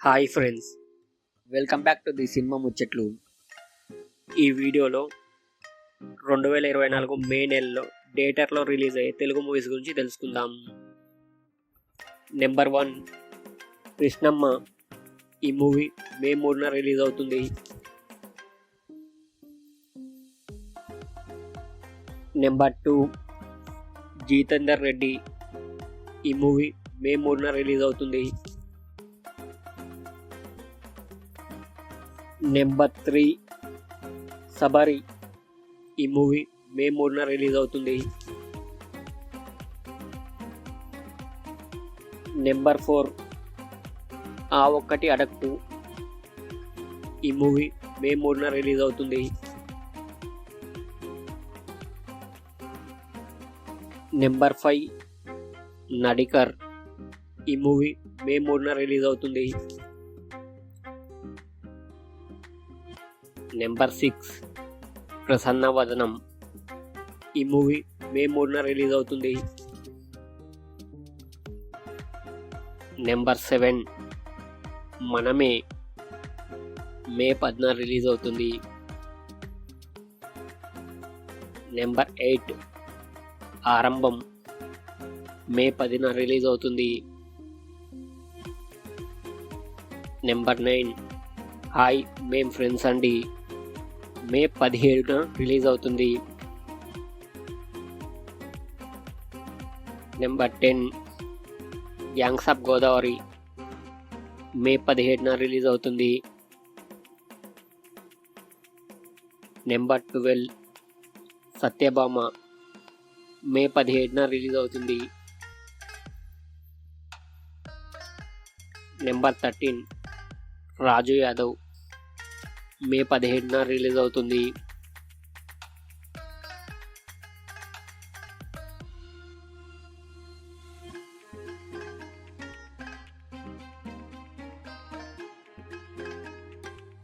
Hi friends, welcome back to the cinema ముచ్చట్లు. ఈ వీడియోలో 2024 మే నెలలో థియేటర్లో రిలీజ్ అయ్యే తెలుగు మూవీస్ గురించి తెలుసుకుందాం. నెంబర్ 1 కృష్ణమ్మ. ఈ మూవీ మే 3న రిలీజ్ అవుతుంది. నెంబర్ 2 జితేందర్ రెడ్డి. ఈ మూవీ మే 3న రిలీజ్ అవుతుంది. నెంబర్ 3 సబరి. ఈ మూవీ మే 3న రిలీజ్ అవుతుంది. నెంబర్ 4 ఆ ఒక్కటి అడక్టు. ఈ మూవీ మే 3న రిలీజ్ అవుతుంది. నెంబర్ 5 నడికర్. ఈ మూవీ మే 3న రిలీజ్ అవుతుంది. నెంబర్ 6 ప్రసన్న వదనం. ఈ మూవీ మే 3న రిలీజ్ అవుతుంది. నెంబర్ 7 మనమే. మే 10న రిలీజ్ అవుతుంది. నెంబర్ 8 ఆరంభం. మే 10న రిలీజ్ అవుతుంది. నెంబర్ 9 హాయ్ మేం ఫ్రెండ్స్ అండి. మే 17న రిలీజ్ అవుతుంది. Number 10 gangs of Godavari. May 17న రిలీజ్ అవుతుంది. నెంబర్ 12 సత్యభామ. మే 17న రిలీజ్ అవుతుంది. నెంబర్ 13 రాజు యాదవ్. మే 17న రిలీజ్ అవుతుంది.